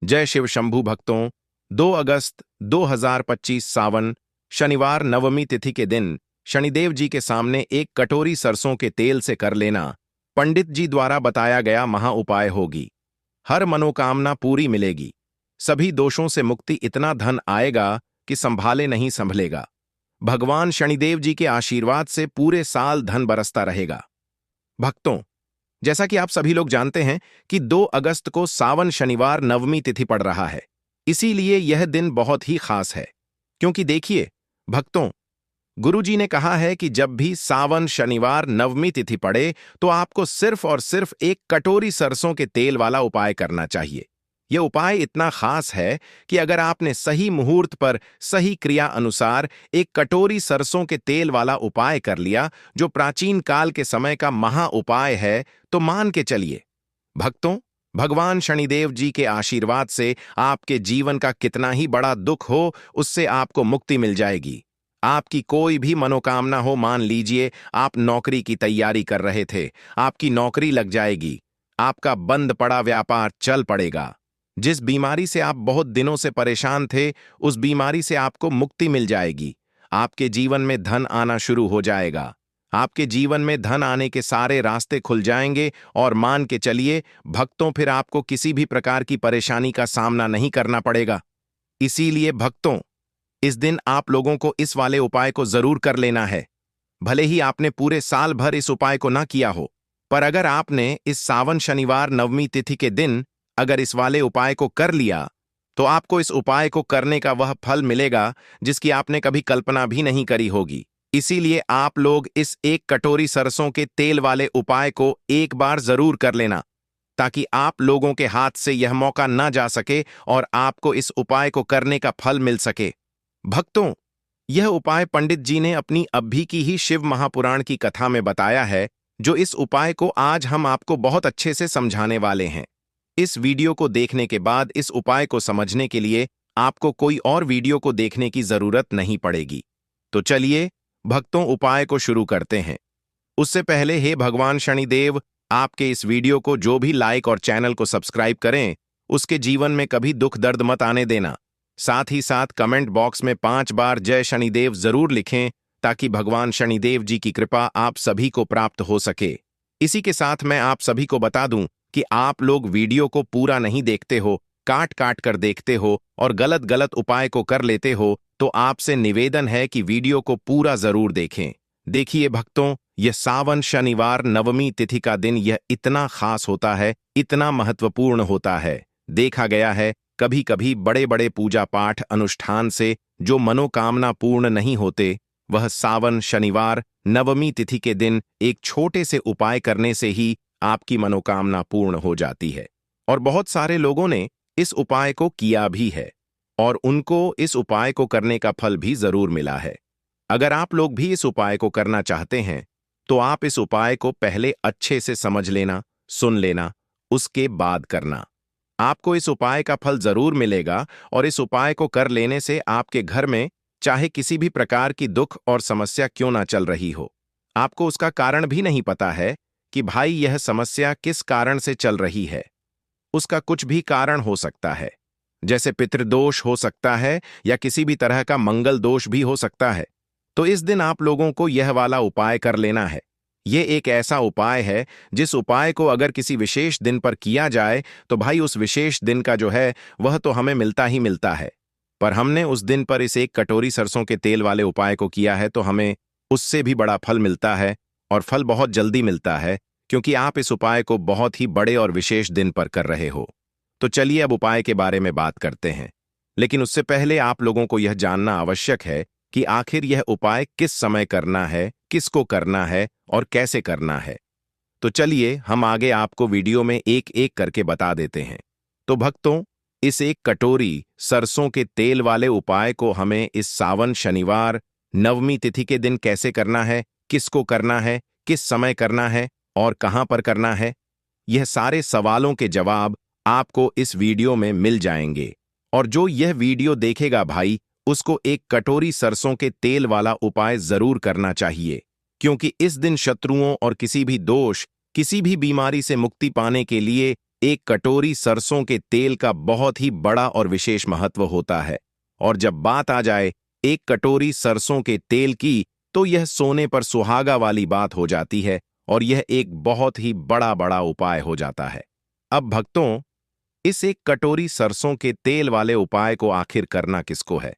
जय शिव शंभू भक्तों। 2 अगस्त 2025 सावन शनिवार नवमी तिथि के दिन शनिदेव जी के सामने एक कटोरी सरसों के तेल से कर लेना पंडित जी द्वारा बताया गया महा उपाय होगी। हर मनोकामना पूरी मिलेगी। सभी दोषों से मुक्ति, इतना धन आएगा कि संभाले नहीं संभलेगा। भगवान शनिदेव जी के आशीर्वाद से पूरे साल धन बरसता रहेगा। भक्तों, जैसा कि आप सभी लोग जानते हैं कि 2 अगस्त को सावन शनिवार नवमी तिथि पड़ रहा है। इसीलिए यह दिन बहुत ही खास है। क्योंकि देखिए भक्तों, गुरुजी ने कहा है कि जब भी सावन शनिवार नवमी तिथि पड़े तो आपको सिर्फ और सिर्फ एक कटोरी सरसों के तेल वाला उपाय करना चाहिए। यह उपाय इतना खास है कि अगर आपने सही मुहूर्त पर सही क्रिया अनुसार एक कटोरी सरसों के तेल वाला उपाय कर लिया, जो प्राचीन काल के समय का महा उपाय है, तो मान के चलिए भक्तों, भगवान शनिदेव जी के आशीर्वाद से आपके जीवन का कितना ही बड़ा दुख हो, उससे आपको मुक्ति मिल जाएगी। आपकी कोई भी मनोकामना हो, मान लीजिए आप नौकरी की तैयारी कर रहे थे, आपकी नौकरी लग जाएगी। आपका बंद पड़ा व्यापार चल पड़ेगा। जिस बीमारी से आप बहुत दिनों से परेशान थे, उस बीमारी से आपको मुक्ति मिल जाएगी। आपके जीवन में धन आना शुरू हो जाएगा। आपके जीवन में धन आने के सारे रास्ते खुल जाएंगे और मान के चलिए भक्तों, फिर आपको किसी भी प्रकार की परेशानी का सामना नहीं करना पड़ेगा। इसीलिए भक्तों, इस दिन आप लोगों को इस वाले उपाय को जरूर कर लेना है। भले ही आपने पूरे साल भर इस उपाय को ना किया हो, पर अगर आपने इस सावन शनिवार नवमी तिथि के दिन अगर इस वाले उपाय को कर लिया, तो आपको इस उपाय को करने का वह फल मिलेगा जिसकी आपने कभी कल्पना भी नहीं करी होगी। इसीलिए आप लोग इस एक कटोरी सरसों के तेल वाले उपाय को एक बार जरूर कर लेना, ताकि आप लोगों के हाथ से यह मौका ना जा सके और आपको इस उपाय को करने का फल मिल सके। भक्तों, यह उपाय पंडित जी ने अपनी अभी की ही शिव महापुराण की कथा में बताया है, जो इस उपाय को आज हम आपको बहुत अच्छे से समझाने वाले हैं। इस वीडियो को देखने के बाद इस उपाय को समझने के लिए आपको कोई और वीडियो को देखने की जरूरत नहीं पड़ेगी। तो चलिए भक्तों, उपाय को शुरू करते हैं। उससे पहले हे भगवान शनिदेव, आपके इस वीडियो को जो भी लाइक और चैनल को सब्सक्राइब करें, उसके जीवन में कभी दुख दर्द मत आने देना। साथ ही साथ कमेंट बॉक्स में 5 बार जय शनिदेव जरूर लिखें, ताकि भगवान शनिदेव जी की कृपा आप सभी को प्राप्त हो सके। इसी के साथ मैं आप सभी को बता दूं कि आप लोग वीडियो को पूरा नहीं देखते हो, काट काट कर देखते हो और गलत गलत उपाय को कर लेते हो, तो आपसे निवेदन है कि वीडियो को पूरा जरूर देखें। देखिए भक्तों, यह सावन शनिवार नवमी तिथि का दिन यह इतना खास होता है, इतना महत्वपूर्ण होता है। देखा गया है कभी कभी बड़े बड़े पूजा पाठ अनुष्ठान से जो मनोकामना पूर्ण नहीं होते, वह सावन शनिवार नवमी तिथि के दिन एक छोटे से उपाय करने से ही आपकी मनोकामना पूर्ण हो जाती है। और बहुत सारे लोगों ने इस उपाय को किया भी है और उनको इस उपाय को करने का फल भी जरूर मिला है। अगर आप लोग भी इस उपाय को करना चाहते हैं, तो आप इस उपाय को पहले अच्छे से समझ लेना, सुन लेना, उसके बाद करना। आपको इस उपाय का फल जरूर मिलेगा और इस उपाय को कर लेने से आपके घर में चाहे किसी भी प्रकार की दुख और समस्या क्यों ना चल रही हो, आपको उसका कारण भी नहीं पता है कि भाई यह समस्या किस कारण से चल रही है। उसका कुछ भी कारण हो सकता है, जैसे पितृदोष हो सकता है या किसी भी तरह का मंगल दोष भी हो सकता है। तो इस दिन आप लोगों को यह वाला उपाय कर लेना है। यह एक ऐसा उपाय है जिस उपाय को अगर किसी विशेष दिन पर किया जाए, तो भाई उस विशेष दिन का जो है वह तो हमें मिलता ही मिलता है। पर हमने उस दिन पर इस एक कटोरी सरसों के तेल वाले उपाय को किया है, तो हमें उससे भी बड़ा फल मिलता है और फल बहुत जल्दी मिलता है, क्योंकि आप इस उपाय को बहुत ही बड़े और विशेष दिन पर कर रहे हो। तो चलिए अब उपाय के बारे में बात करते हैं। लेकिन उससे पहले आप लोगों को यह जानना आवश्यक है कि आखिर यह उपाय किस समय करना है, किसको करना है और कैसे करना है। तो चलिए हम आगे आपको वीडियो में एक एक करके बता देते हैं। तो भक्तों, इस एक कटोरी सरसों के तेल वाले उपाय को हमें इस सावन शनिवार नवमी तिथि के दिन कैसे करना है, किसको करना है, किस समय करना है और कहां पर करना है, यह सारे सवालों के जवाब आपको इस वीडियो में मिल जाएंगे। और जो यह वीडियो देखेगा भाई, उसको एक कटोरी सरसों के तेल वाला उपाय जरूर करना चाहिए, क्योंकि इस दिन शत्रुओं और किसी भी दोष, किसी भी बीमारी से मुक्ति पाने के लिए एक कटोरी सरसों के तेल का बहुत ही बड़ा और विशेष महत्व होता है। और जब बात आ जाए एक कटोरी सरसों के तेल की, तो यह सोने पर सुहागा वाली बात हो जाती है और यह एक बहुत ही बड़ा बड़ा उपाय हो जाता है। अब भक्तों, इस एक कटोरी सरसों के तेल वाले उपाय को आखिर करना किसको है?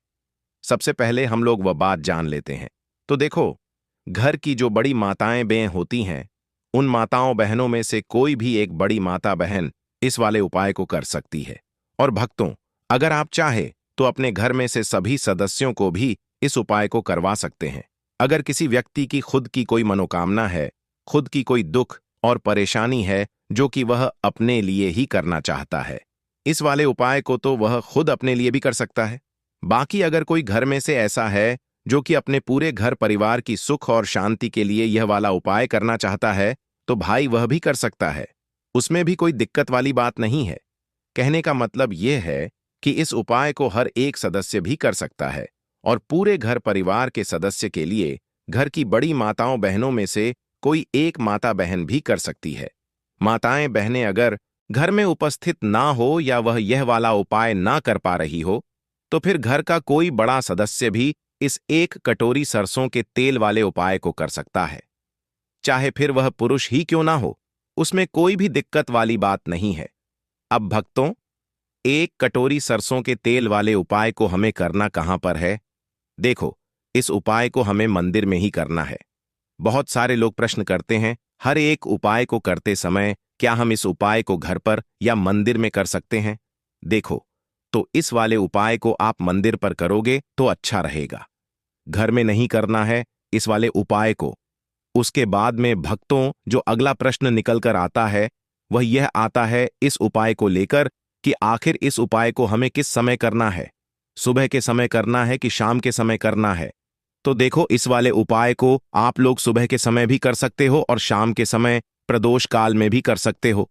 सबसे पहले हम लोग वह बात जान लेते हैं। तो देखो, घर की जो बड़ी माताएं बहन होती हैं, उन माताओं बहनों में से कोई भी एक बड़ी माता बहन इस वाले उपाय को कर सकती है। और भक्तों, अगर आप चाहे तो अपने घर में से सभी सदस्यों को भी इस उपाय को करवा सकते हैं। अगर किसी व्यक्ति की खुद की कोई मनोकामना है, खुद की कोई दुख और परेशानी है जो कि वह अपने लिए ही करना चाहता है, इस वाले उपाय को तो वह खुद अपने लिए भी कर सकता है। बाकी अगर कोई घर में से ऐसा है जो कि अपने पूरे घर परिवार की सुख और शांति के लिए यह वाला उपाय करना चाहता है, तो भाई वह भी कर सकता है। उसमें भी कोई दिक्कत वाली बात नहीं है। कहने का मतलब यह है कि इस उपाय को हर एक सदस्य भी कर सकता है और पूरे घर परिवार के सदस्य के लिए घर की बड़ी माताओं बहनों में से कोई एक माता बहन भी कर सकती है। माताएं बहनें अगर घर में उपस्थित ना हो या वह यह वाला उपाय ना कर पा रही हो, तो फिर घर का कोई बड़ा सदस्य भी इस एक कटोरी सरसों के तेल वाले उपाय को कर सकता है। चाहे फिर वह पुरुष ही क्यों ना हो, उसमें कोई भी दिक्कत वाली बात नहीं है। अब भक्तों, एक कटोरी सरसों के तेल वाले उपाय को हमें करना कहां पर है? देखो, इस उपाय को हमें मंदिर में ही करना है। बहुत सारे लोग प्रश्न करते हैं, हर एक उपाय को करते समय क्या हम इस उपाय को घर पर या मंदिर में कर सकते हैं? देखो, तो इस वाले उपाय को आप मंदिर पर करोगे तो अच्छा रहेगा। घर में नहीं करना है इस वाले उपाय को। उसके बाद में भक्तों, जो अगला प्रश्न निकल कर आता है वह यह आता है इस उपाय को लेकर कि आखिर इस उपाय को हमें किस समय करना है? सुबह के समय करना है कि शाम के समय करना है? तो देखो, इस वाले उपाय को आप लोग सुबह के समय भी कर सकते हो और शाम के समय प्रदोष काल में भी कर सकते हो।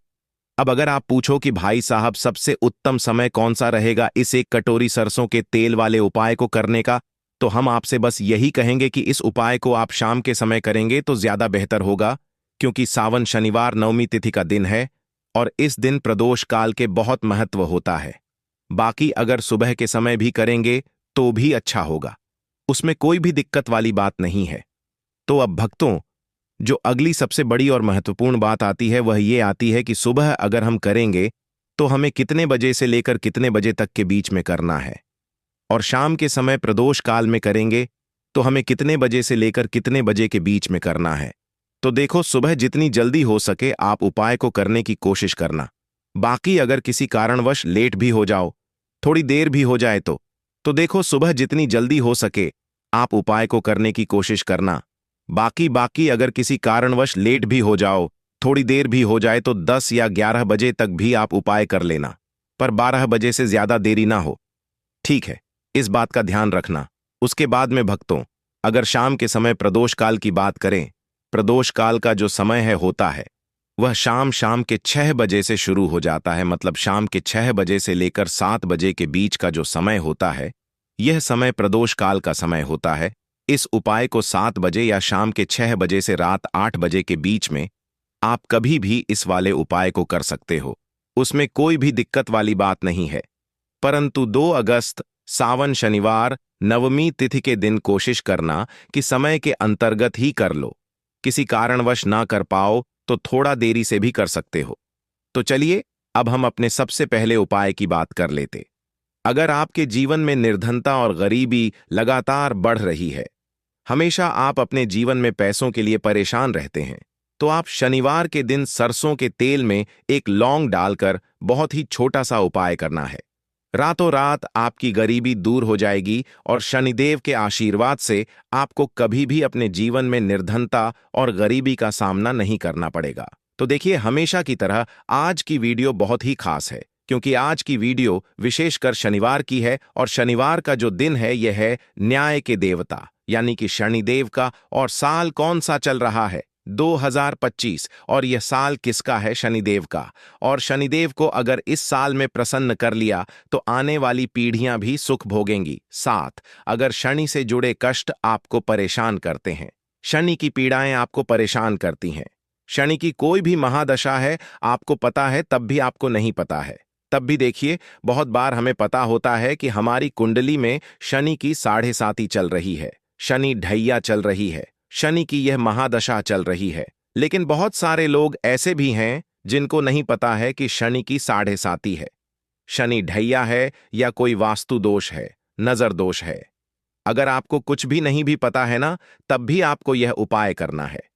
अब अगर आप पूछो कि भाई साहब सबसे उत्तम समय कौन सा रहेगा इस एक कटोरी सरसों के तेल वाले उपाय को करने का, तो हम आपसे बस यही कहेंगे कि इस उपाय को आप शाम के समय करेंगे तो ज्यादा बेहतर होगा, क्योंकि सावन शनिवार नवमी तिथि का दिन है और इस दिन प्रदोष काल के बहुत महत्व होता है। बाकी अगर सुबह के समय भी करेंगे तो भी अच्छा होगा, उसमें कोई भी दिक्कत वाली बात नहीं है। तो अब भक्तों, जो अगली सबसे बड़ी और महत्वपूर्ण बात आती है वह ये आती है कि सुबह अगर हम करेंगे तो हमें कितने बजे से लेकर कितने बजे तक के बीच में करना है, और शाम के समय प्रदोष काल में करेंगे तो हमें कितने बजे से लेकर कितने बजे के बीच में करना है। तो देखो, सुबह जितनी जल्दी हो सके आप उपाय को करने की कोशिश करना। बाकी अगर किसी कारणवश लेट भी हो जाओ, थोड़ी देर भी हो जाए तो देखो, सुबह जितनी जल्दी हो सके आप उपाय को करने की कोशिश करना। बाकी अगर किसी कारणवश लेट भी हो जाओ, थोड़ी देर भी हो जाए, तो 10 या 11 बजे तक भी आप उपाय कर लेना, पर 12 बजे से ज्यादा देरी ना हो। ठीक है, इस बात का ध्यान रखना। उसके बाद में भक्तों, अगर शाम के समय प्रदोष काल की बात करें, प्रदोष काल का जो समय है होता है वह शाम के 6 बजे से शुरू हो जाता है। मतलब शाम के 6 बजे से लेकर 7 बजे के बीच का जो समय होता है, यह समय प्रदोष काल का समय होता है। इस उपाय को 7 बजे या शाम के 6 बजे से रात 8 बजे के बीच में आप कभी भी इस वाले उपाय को कर सकते हो, उसमें कोई भी दिक्कत वाली बात नहीं है। परंतु 2 अगस्त सावन शनिवार नवमी तिथि के दिन कोशिश करना कि समय के अंतर्गत ही कर लो। किसी कारणवश ना कर पाओ तो थोड़ा देरी से भी कर सकते हो। तो चलिए, अब हम अपने सबसे पहले उपाय की बात कर लेते। अगर आपके जीवन में निर्धनता और गरीबी लगातार बढ़ रही है, हमेशा आप अपने जीवन में पैसों के लिए परेशान रहते हैं, तो आप शनिवार के दिन सरसों के तेल में एक लौंग डालकर बहुत ही छोटा सा उपाय करना है। रातों रात आपकी गरीबी दूर हो जाएगी और शनिदेव के आशीर्वाद से आपको कभी भी अपने जीवन में निर्धनता और गरीबी का सामना नहीं करना पड़ेगा। तो देखिए, हमेशा की तरह आज की वीडियो बहुत ही खास है, क्योंकि आज की वीडियो विशेषकर शनिवार की है और शनिवार का जो दिन है यह है न्याय के देवता यानी कि शनिदेव का। और साल कौन सा चल रहा है? 2025। और यह साल किसका है? शनिदेव का। और शनिदेव को अगर इस साल में प्रसन्न कर लिया तो आने वाली पीढ़ियां भी सुख भोगेंगी। 7, अगर शनि से जुड़े कष्ट आपको परेशान करते हैं, शनि की पीड़ाएं आपको परेशान करती हैं, शनि की कोई भी महादशा है, आपको पता है तब भी आपको नहीं पता है। तब भी देखिए, बहुत बार हमें पता होता है कि हमारी कुंडली में शनि की 7.5 चल रही है, शनि ढैया चल रही है, शनि की यह महादशा चल रही है। लेकिन बहुत सारे लोग ऐसे भी हैं जिनको नहीं पता है कि शनि की 7.5 है, शनि ढैया है या कोई वास्तु दोष है, नजर दोष है। अगर आपको कुछ भी नहीं भी पता है ना, तब भी आपको यह उपाय करना है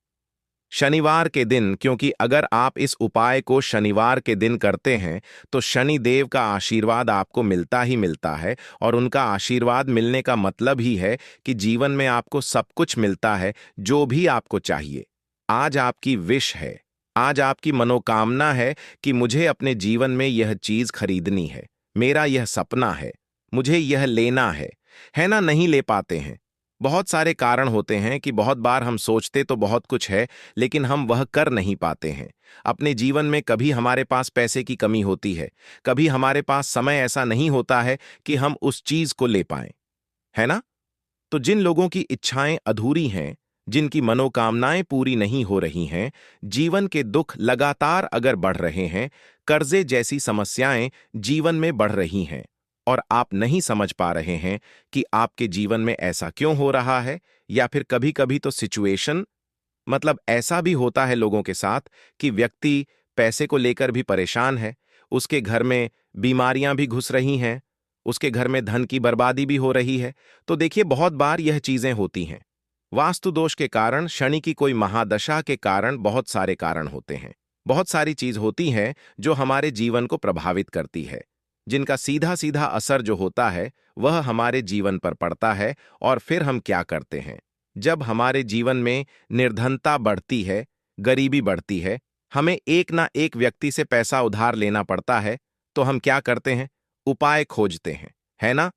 शनिवार के दिन, क्योंकि अगर आप इस उपाय को शनिवार के दिन करते हैं तो शनि देव का आशीर्वाद आपको मिलता ही मिलता है। और उनका आशीर्वाद मिलने का मतलब ही है कि जीवन में आपको सब कुछ मिलता है जो भी आपको चाहिए। आज आपकी विश है, आज आपकी मनोकामना है कि मुझे अपने जीवन में यह चीज खरीदनी है, मेरा यह सपना है, मुझे यह लेना है ना। नहीं ले पाते हैं, बहुत सारे कारण होते हैं कि बहुत बार हम सोचते तो बहुत कुछ है लेकिन हम वह कर नहीं पाते हैं। अपने जीवन में कभी हमारे पास पैसे की कमी होती है, कभी हमारे पास समय ऐसा नहीं होता है कि हम उस चीज को ले पाएं, है ना। तो जिन लोगों की इच्छाएं अधूरी हैं, जिनकी मनोकामनाएं पूरी नहीं हो रही हैं, जीवन के दुख लगातार अगर बढ़ रहे हैं, कर्जे जैसी समस्याएं जीवन में बढ़ रही हैं और आप नहीं समझ पा रहे हैं कि आपके जीवन में ऐसा क्यों हो रहा है, या फिर कभी कभी तो सिचुएशन, मतलब ऐसा भी होता है लोगों के साथ कि व्यक्ति पैसे को लेकर भी परेशान है, उसके घर में बीमारियां भी घुस रही हैं, उसके घर में धन की बर्बादी भी हो रही है। तो देखिए, बहुत बार यह चीजें होती हैं वास्तु दोष के कारण, शनि की कोई महादशा के कारण। बहुत सारे कारण होते हैं, बहुत सारी चीज होती हैं जो हमारे जीवन को प्रभावित करती है, जिनका सीधा सीधा असर जो होता है वह हमारे जीवन पर पड़ता है। और फिर हम क्या करते हैं, जब हमारे जीवन में निर्धनता बढ़ती है, गरीबी बढ़ती है, हमें एक ना एक व्यक्ति से पैसा उधार लेना पड़ता है, तो हम क्या करते हैं, उपाय खोजते हैं, है ना।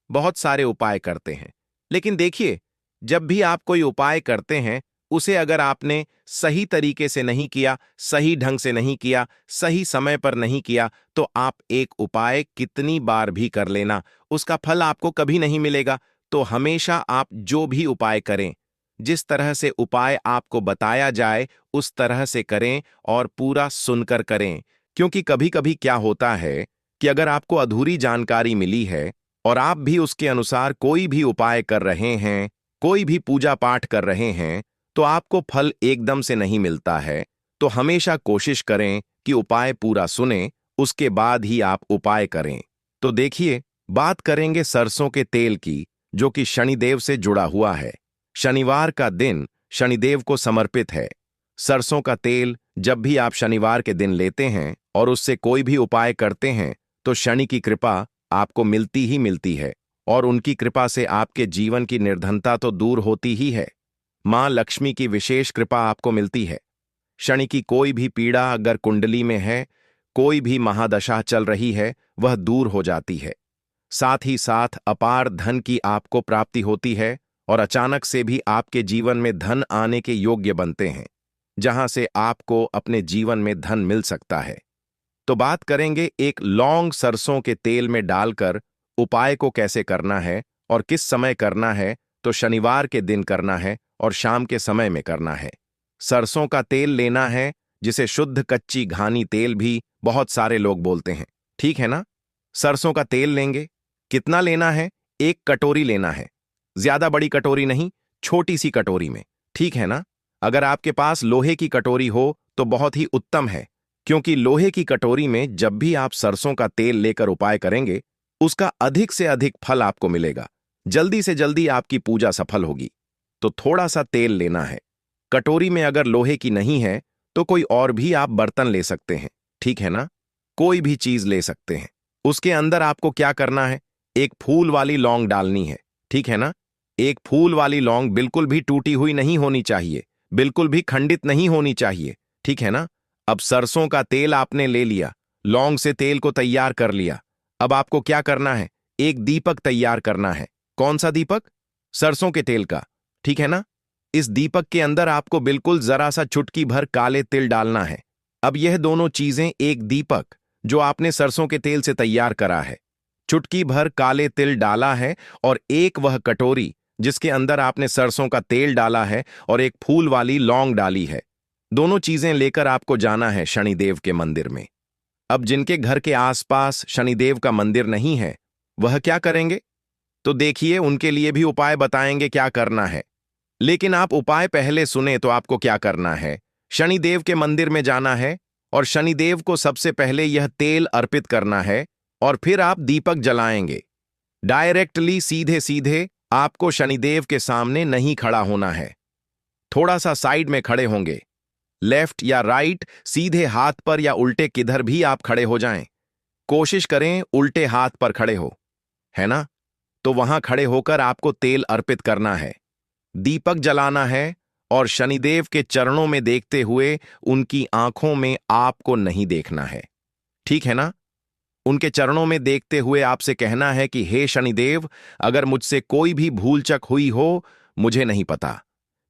बहुत सारे उपाय करते हैं, लेकिन देखिए, जब भी आप कोई उपाय करते हैं, उसे अगर आपने सही तरीके से नहीं किया, सही ढंग से नहीं किया, सही समय पर नहीं किया, तो आप एक उपाय कितनी बार भी कर लेना, उसका फल आपको कभी नहीं मिलेगा। तो हमेशा आप जो भी उपाय करें, जिस तरह से उपाय आपको बताया जाए उस तरह से करें और पूरा सुनकर करें। क्योंकि कभी कभी क्या होता है कि अगर आपको अधूरी जानकारी मिली है और आप भी उसके अनुसार कोई भी उपाय कर रहे हैं, कोई भी पूजा पाठ कर रहे हैं, तो आपको फल एकदम से नहीं मिलता है। तो हमेशा कोशिश करें कि उपाय पूरा सुने, उसके बाद ही आप उपाय करें। तो देखिए, बात करेंगे सरसों के तेल की, जो कि शनिदेव से जुड़ा हुआ है। शनिवार का दिन शनिदेव को समर्पित है। सरसों का तेल जब भी आप शनिवार के दिन लेते हैं और उससे कोई भी उपाय करते हैं, तो शनि की कृपा आपको मिलती ही मिलती है। और उनकी कृपा से आपके जीवन की निर्धनता तो दूर होती ही है, मां लक्ष्मी की विशेष कृपा आपको मिलती है। शनि की कोई भी पीड़ा अगर कुंडली में है, कोई भी महादशा चल रही है, वह दूर हो जाती है। साथ ही साथ अपार धन की आपको प्राप्ति होती है और अचानक से भी आपके जीवन में धन आने के योग्य बनते हैं, जहां से आपको अपने जीवन में धन मिल सकता है। तो बात करेंगे एक लौंग सरसों के तेल में डालकर उपाय को कैसे करना है और किस समय करना है। तो शनिवार के दिन करना है और शाम के समय में करना है। सरसों का तेल लेना है, जिसे शुद्ध कच्ची घानी तेल भी बहुत सारे लोग बोलते हैं, ठीक है ना। सरसों का तेल लेंगे, कितना लेना है, 1 कटोरी लेना है, ज्यादा बड़ी कटोरी नहीं, छोटी सी कटोरी में, ठीक है ना। अगर आपके पास लोहे की कटोरी हो तो बहुत ही उत्तम है, क्योंकि लोहे की कटोरी में जब भी आप सरसों का तेल लेकर उपाय करेंगे, उसका अधिक से अधिक फल आपको मिलेगा, जल्दी से जल्दी आपकी पूजा सफल होगी। तो थोड़ा सा तेल लेना है। कटोरी में अगर लोहे की नहीं है तो कोई और भी आप बर्तन ले सकते हैं, ठीक है ना, कोई भी चीज ले सकते हैं। उसके अंदर आपको क्या करना है, एक फूल वाली लौंग डालनी है, ठीक है ना। एक फूल वाली लौंग बिल्कुल भी टूटी हुई नहीं होनी चाहिए, बिल्कुल भी खंडित नहीं होनी चाहिए, ठीक है ना। अब सरसों का तेल आपने ले लिया, लौंग से तेल को तैयार कर लिया। अब आपको क्या करना है, एक दीपक तैयार करना है। कौन सा दीपक, सरसों के तेल का, ठीक है ना। इस दीपक के अंदर आपको बिल्कुल जरा सा चुटकी भर काले तिल डालना है। अब यह दोनों चीजें, एक दीपक जो आपने सरसों के तेल से तैयार करा है, चुटकी भर काले तिल डाला है, और एक वह कटोरी जिसके अंदर आपने सरसों का तेल डाला है और एक फूल वाली लौंग डाली है, दोनों चीजें लेकर आपको जाना है शनिदेव के मंदिर में। अब जिनके घर के आसपास शनिदेव का मंदिर नहीं है, वह क्या करेंगे? तो देखिए, उनके लिए भी उपाय बताएंगे क्या करना है। लेकिन आप उपाय पहले सुने तो आपको क्या करना है। शनिदेव के मंदिर में जाना है और शनिदेव को सबसे पहले यह तेल अर्पित करना है और फिर आप दीपक जलाएंगे। डायरेक्टली सीधे सीधे आपको शनिदेव के सामने नहीं खड़ा होना है, थोड़ा सा साइड में खड़े होंगे। लेफ्ट या राइट, सीधे हाथ पर या उल्टे किधर भी आप खड़े हो जाएं। कोशिश करें उल्टे हाथ पर खड़े हो, है ना? तो वहां खड़े होकर आपको तेल अर्पित करना है, दीपक जलाना है और शनिदेव के चरणों में देखते हुए उनकी आंखों में आपको नहीं देखना है। ठीक है ना? उनके चरणों में देखते हुए आपसे कहना है कि हे शनिदेव, अगर मुझसे कोई भी भूलचक हुई हो, मुझे नहीं पता।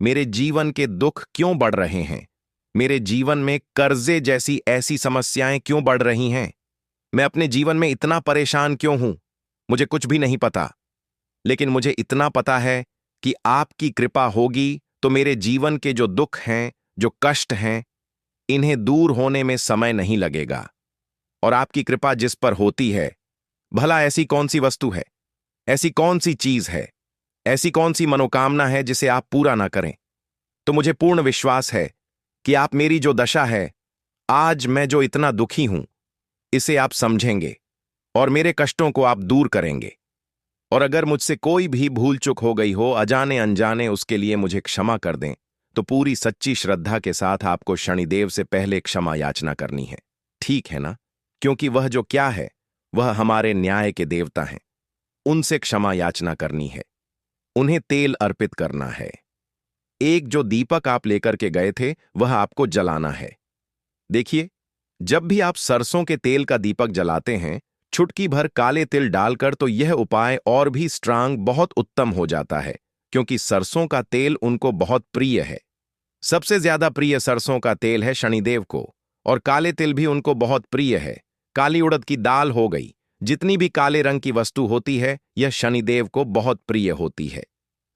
मेरे जीवन के दुख क्यों बढ़ रहे हैं? मेरे जीवन में कर्जे जैसी ऐसी समस्याएं क्यों बढ़ रही हैं? मैं अपने जीवन में इतना परेशान क्यों हूं? मुझे कुछ भी नहीं पता। लेकिन मुझे इतना पता है कि आपकी कृपा होगी तो मेरे जीवन के जो दुख हैं, जो कष्ट हैं, इन्हें दूर होने में समय नहीं लगेगा। और आपकी कृपा जिस पर होती है, भला ऐसी कौन सी वस्तु है, ऐसी कौन सी चीज है, ऐसी कौन सी मनोकामना है जिसे आप पूरा ना करें? तो मुझे पूर्ण विश्वास है कि आप मेरी जो दशा है, आज मैं जो इतना दुखी हूं, इसे आप समझेंगे और मेरे कष्टों को आप दूर करेंगे। और अगर मुझसे कोई भी भूल चूक हो गई हो, अजाने अनजाने, उसके लिए मुझे क्षमा कर दें। तो पूरी सच्ची श्रद्धा के साथ आपको शनिदेव से पहले क्षमा याचना करनी है। ठीक है ना? क्योंकि वह जो क्या है, वह हमारे न्याय के देवता हैं। उनसे क्षमा याचना करनी है, उन्हें तेल अर्पित करना है। एक जो दीपक आप लेकर के गए थे, वह आपको जलाना है। देखिए, जब भी आप सरसों के तेल का दीपक जलाते हैं, चुटकी भर काले तिल डालकर, तो यह उपाय और भी स्ट्रांग, बहुत उत्तम हो जाता है। क्योंकि सरसों का तेल उनको बहुत प्रिय है। सबसे ज्यादा प्रिय सरसों का तेल है शनिदेव को, और काले तिल भी उनको बहुत प्रिय है। काली उड़द की दाल हो गई, जितनी भी काले रंग की वस्तु होती है, यह शनिदेव को बहुत प्रिय होती है।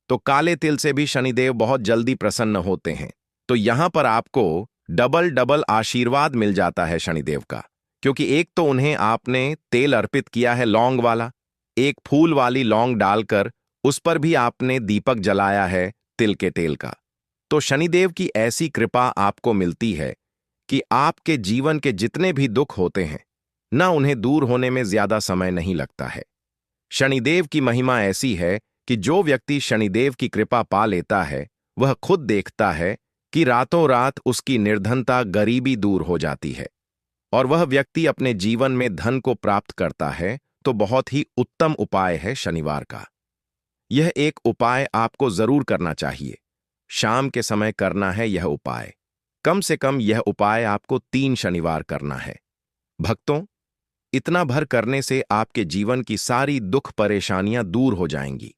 तो काले तिल से भी शनिदेव बहुत जल्दी प्रसन्न होते हैं। तो यहां पर आपको डबल डबल आशीर्वाद मिल जाता है शनिदेव का। क्योंकि एक तो उन्हें आपने तेल अर्पित किया है लौंग वाला, एक फूल वाली लौंग डालकर उस पर भी आपने दीपक जलाया है तिल के तेल का। तो शनिदेव की ऐसी कृपा आपको मिलती है कि आपके जीवन के जितने भी दुख होते हैं ना, उन्हें दूर होने में ज्यादा समय नहीं लगता है। शनिदेव की महिमा ऐसी है कि जो व्यक्ति शनिदेव की कृपा पा लेता है, वह खुद देखता है कि रातों रात उसकी निर्धनता, गरीबी दूर हो जाती है और वह व्यक्ति अपने जीवन में धन को प्राप्त करता है। तो बहुत ही उत्तम उपाय है शनिवार का। यह एक उपाय आपको जरूर करना चाहिए। शाम के समय करना है यह उपाय। कम से कम यह उपाय आपको 3 शनिवार करना है। भक्तों, इतना भर करने से आपके जीवन की सारी दुख परेशानियां दूर हो जाएंगी।